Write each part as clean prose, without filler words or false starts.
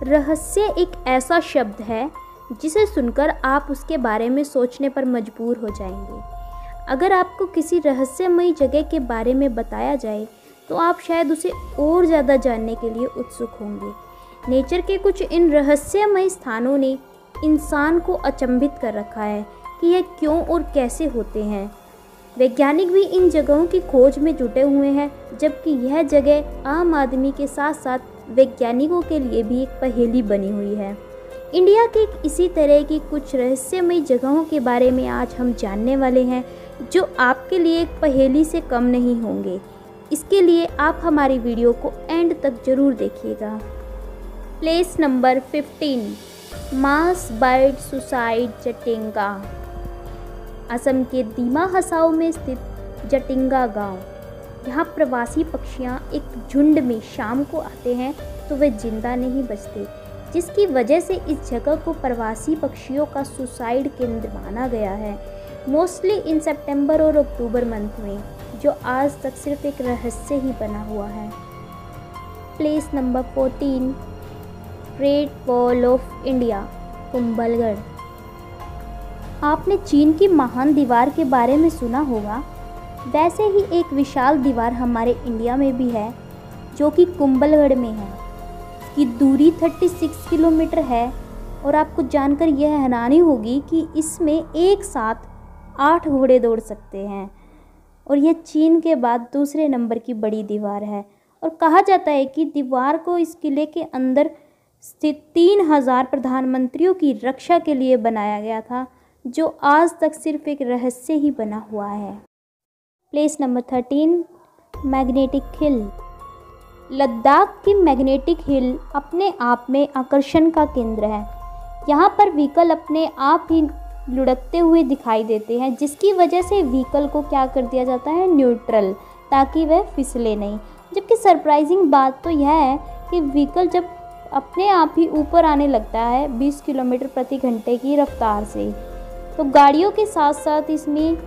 रहस्य एक ऐसा शब्द है जिसे सुनकर आप उसके बारे में सोचने पर मजबूर हो जाएंगे। अगर आपको किसी रहस्यमयी जगह के बारे में बताया जाए तो आप शायद उसे और ज़्यादा जानने के लिए उत्सुक होंगे। नेचर के कुछ इन रहस्यमयी स्थानों ने इंसान को अचंभित कर रखा है कि यह क्यों और कैसे होते हैं। वैज्ञानिक भी इन जगहों की खोज में जुटे हुए हैं, जबकि यह जगह आम आदमी के साथ साथ वैज्ञानिकों के लिए भी एक पहेली बनी हुई है। इंडिया के इसी तरह की कुछ रहस्यमयी जगहों के बारे में आज हम जानने वाले हैं, जो आपके लिए एक पहेली से कम नहीं होंगे। इसके लिए आप हमारी वीडियो को एंड तक जरूर देखिएगा। प्लेस नंबर 15, मास बर्ड सुसाइड जटिंगा। असम के दीमा हसाओ में स्थित जटिंगा गांव। यहाँ प्रवासी पक्षियाँ एक झुंड में शाम को आते हैं तो वे जिंदा नहीं बचते, जिसकी वजह से इस जगह को प्रवासी पक्षियों का सुसाइड केंद्र माना गया है, मोस्टली इन सितंबर और अक्टूबर मंथ में, जो आज तक सिर्फ एक रहस्य ही बना हुआ है। Place number 14, great wall of India, Kumbhalgarh. आपने चीन की महान दीवार के बारे में सुना होगा, वैसे ही एक विशाल दीवार हमारे इंडिया में भी है, जो कि कुंभलगढ़ में है। इसकी दूरी 36 किलोमीटर है और आपको जानकर यह हैरानी होगी कि इसमें एक साथ 8 घोड़े दौड़ सकते हैं और यह चीन के बाद दूसरे नंबर की बड़ी दीवार है। और कहा जाता है कि दीवार को इस किले के अंदर स्थित 3000 प्रधानमंत्रियों की रक्षा के लिए बनाया गया था, जो आज तक सिर्फ एक रहस्य ही बना हुआ है। Place number 13, magnetic hill. Ladakh की मैग्नेटिक हिल अपने आप में आकर्षण का केंद्र है। यहाँ पर व्हीकल अपने आप ही लुढ़कते हुए दिखाई देते हैं, जिसकी वजह से व्हीकल को क्या कर दिया जाता है, न्यूट्रल, ताकि वह फिसले नहीं। जबकि सरप्राइजिंग बात तो यह है कि व्हीकल जब अपने आप ही ऊपर आने लगता है 20 किलोमीटर प्रति घंटे की रफ्तार से, तो गाड़ियों के साथ साथ इसमें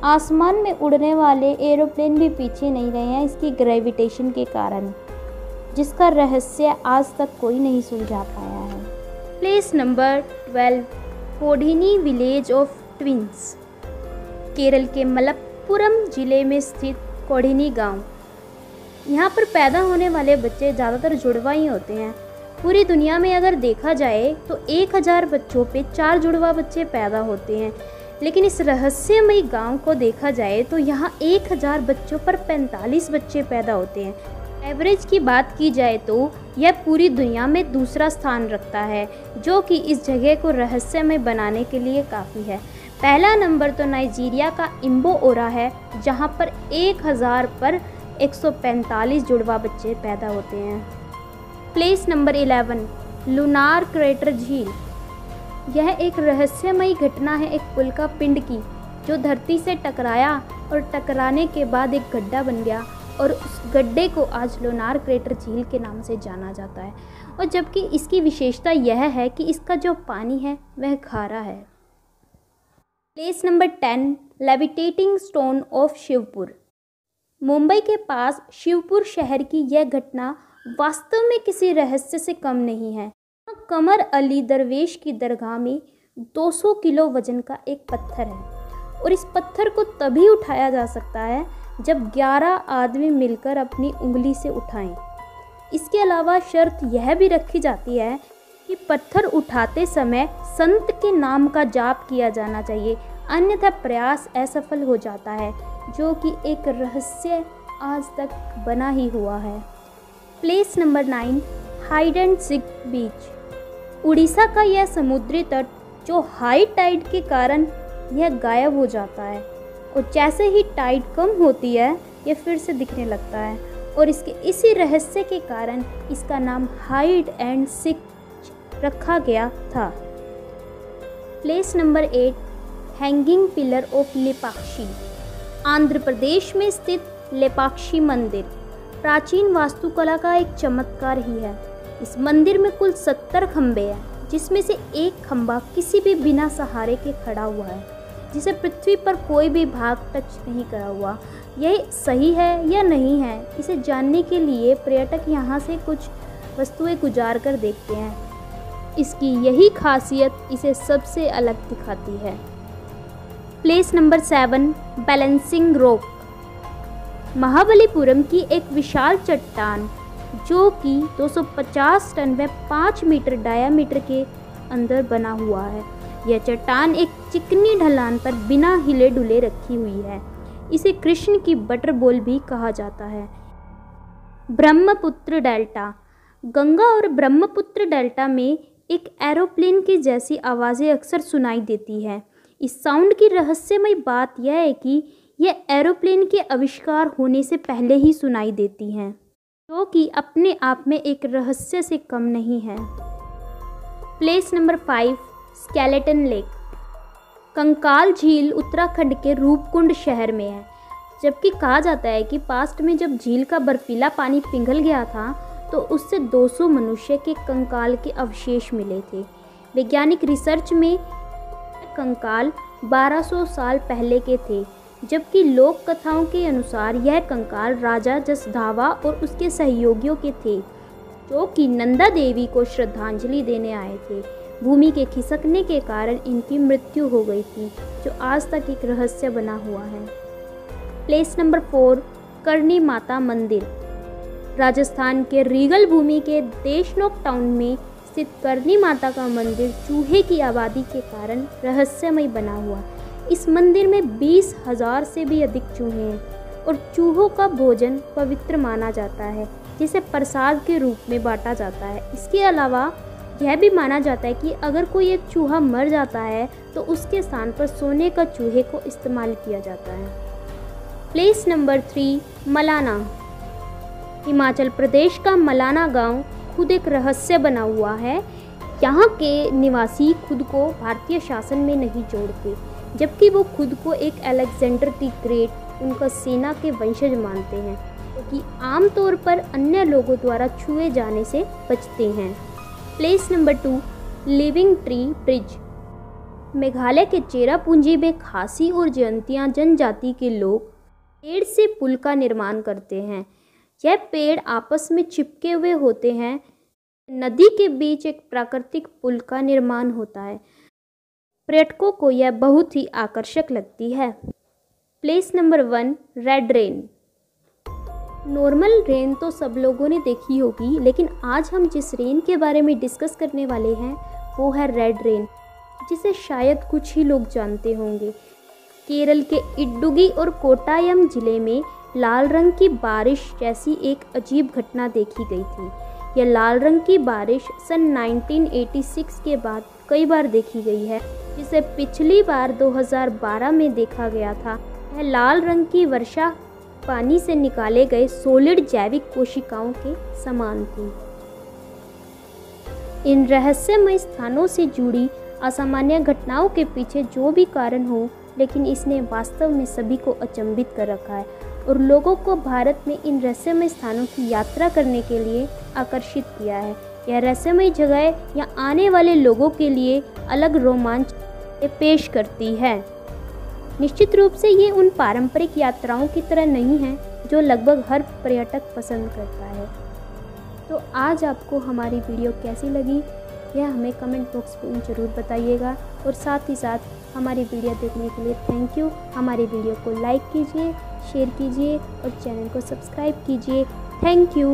आसमान में उड़ने वाले एरोप्लेन भी पीछे नहीं रहे हैं इसकी ग्रेविटेशन के कारण, जिसका रहस्य आज तक कोई नहीं सुलझा पाया है। Place number 12, Kodinhi village of twins. Kerala के मलप्पुरम जिले में स्थित कोडिनी गांव। यहाँ पर पैदा होने वाले बच्चे ज़्यादातर जुड़वा ही होते हैं। पूरी दुनिया में अगर देखा जाए तो 1000 बच्चों पे 4 जुड़वा बच्चे पैदा होते हैं, लेकिन इस रहस्यमयी गांव को देखा जाए तो यहाँ 1000 बच्चों पर 45 बच्चे पैदा होते हैं। एवरेज की बात की जाए तो यह पूरी दुनिया में दूसरा स्थान रखता है, जो कि इस जगह को रहस्यमय बनाने के लिए काफ़ी है। पहला नंबर तो नाइजीरिया का इम्बो ओरा है, जहाँ पर 1000 पर 145 जुड़वा बच्चे पैदा होते हैं। प्लेस नंबर 11, लूनार क्रेटर झील। यह एक रहस्यमयी घटना है एक पुल का पिंड की, जो धरती से टकराया और टकराने के बाद एक गड्ढा बन गया और उस गड्ढे को आज लूनार क्रेटर झील के नाम से जाना जाता है। और जबकि इसकी विशेषता यह है कि इसका जो पानी है वह खारा है। Place number 10, levitating stone of Shivpur. Mumbai के पास शिवपुर शहर की यह घटना वास्तव में किसी रहस्य से कम नहीं है। कमर अली दरवेश की दरगाह में 200 किलो वजन का एक पत्थर है और इस पत्थर को तभी उठाया जा सकता है जब 11 आदमी मिलकर अपनी उंगली से उठाएं। इसके अलावा शर्त यह भी रखी जाती है कि पत्थर उठाते समय संत के नाम का जाप किया जाना चाहिए, अन्यथा प्रयास असफल हो जाता है, जो कि एक रहस्य आज तक बना ही हुआ है। Place number 9, hide and seek beach. Orissa का यह समुद्री तट जो हाई टाइड के कारण यह गायब हो जाता है और जैसे ही टाइड कम होती है यह फिर से दिखने लगता है और इसके इसी रहस्य के कारण इसका नाम हाइड एंड सीक रखा गया था। Place number 8, hanging pillar of Lepakshi. Andhra Pradesh में स्थित लेपाक्षी मंदिर प्राचीन वास्तुकला का एक चमत्कार ही है। इस मंदिर में कुल 70 खंभे हैं, जिसमें से एक खंभा किसी भी बिना सहारे के खड़ा हुआ है, जिसे पृथ्वी पर कोई भी भाग टच नहीं करा हुआ। यह सही है या नहीं है, इसे जानने के लिए पर्यटक यहाँ से कुछ वस्तुएं गुजार कर देखते हैं। इसकी यही खासियत इसे सबसे अलग दिखाती है। Place number 7, balancing rock. Mahabalipuram की एक विशाल चट्टान जो कि 250 टन व 5 मीटर डायामीटर के अंदर बना हुआ है। यह चट्टान एक चिकनी ढलान पर बिना हिले डुले रखी हुई है। इसे कृष्ण की बटर बॉल भी कहा जाता है। ब्रह्मपुत्र डेल्टा। गंगा और ब्रह्मपुत्र डेल्टा में एक एरोप्लेन की जैसी आवाज़ें अक्सर सुनाई देती है। इस साउंड की रहस्यमय बात यह है कि यह एरोप्लेन के आविष्कार होने से पहले ही सुनाई देती हैं, जो कि अपने आप में एक रहस्य से कम नहीं है। Place number 5, skeleton lake. कंकाल झील उत्तराखंड के रूपकुंड शहर में है। जबकि कहा जाता है कि पास्ट में जब झील का बर्फीला पानी पिघल गया था तो उससे 200 मनुष्य के कंकाल के अवशेष मिले थे। वैज्ञानिक रिसर्च में कंकाल 1200 साल पहले के थे, जबकि लोक कथाओं के अनुसार यह कंकाल राजा जसधावा और उसके सहयोगियों के थे, जो कि नंदा देवी को श्रद्धांजलि देने आए थे। भूमि के खिसकने के कारण इनकी मृत्यु हो गई थी, जो आज तक एक रहस्य बना हुआ है। प्लेस नंबर 4, करणी माता मंदिर। राजस्थान के रीगल भूमि के देशनोक टाउन में स्थित करणी माता का मंदिर चूहे की आबादी के कारण रहस्यमय बना हुआ। इस मंदिर में 20,000 से भी अधिक चूहे हैं और चूहों का भोजन पवित्र माना जाता है, जिसे प्रसाद के रूप में बांटा जाता है। इसके अलावा यह भी माना जाता है कि अगर कोई एक चूहा मर जाता है तो उसके स्थान पर सोने का चूहे को इस्तेमाल किया जाता है। Place number 3, Malana. हिमाचल प्रदेश का मलाना गांव खुद एक रहस्य बना हुआ है। यहाँ के निवासी खुद को भारतीय शासन में नहीं जोड़ते, जबकि वो खुद को एक अलेक्जेंडर द ग्रेट उनका सेना के वंशज मानते हैं, क्योंकि आमतौर पर अन्य लोगों द्वारा छुए जाने से बचते हैं। Place number 2, living tree bridge. Meghalaya के चेरापूंजी में खासी और जयंतिया जनजाति के लोग पेड़ से पुल का निर्माण करते हैं। यह पेड़ आपस में चिपके हुए होते हैं। नदी के बीच एक प्राकृतिक पुल का निर्माण होता है। पर्यटकों को यह बहुत ही आकर्षक लगती है। Place number 1, red rain. Normal rain तो सब लोगों ने देखी होगी, लेकिन आज हम जिस रेन के बारे में डिस्कस करने वाले हैं वो है रेड रेन, जिसे शायद कुछ ही लोग जानते होंगे। केरल के इडुक्की और कोट्टायम जिले में लाल रंग की बारिश जैसी एक अजीब घटना देखी गई थी। यह लाल रंग की बारिश सन 1986 के बाद कई बार देखी गई है, जिसे पिछली बार 2012 में देखा गया था। यह लाल रंग की वर्षा पानी से निकाले गए सॉलिड जैविक कोशिकाओं के समान थी। इन रहस्यमय स्थानों से जुड़ी असामान्य घटनाओं के पीछे जो भी कारण हो, लेकिन इसने वास्तव में सभी को अचंभित कर रखा है और लोगों को भारत में इन रहस्यमय स्थानों की यात्रा करने के लिए आकर्षित किया है। यह रहस्यमय जगह या आने वाले लोगों के लिए अलग रोमांच पेश करती है। निश्चित रूप से ये उन पारंपरिक यात्राओं की तरह नहीं है जो लगभग हर पर्यटक पसंद करता है। तो आज आपको हमारी वीडियो कैसी लगी यह हमें कमेंट बॉक्स में ज़रूर बताइएगा, और साथ ही साथ हमारी वीडियो देखने के लिए थैंक यू। हमारी वीडियो को लाइक कीजिए, शेयर कीजिए और चैनल को सब्सक्राइब कीजिए। Thank you.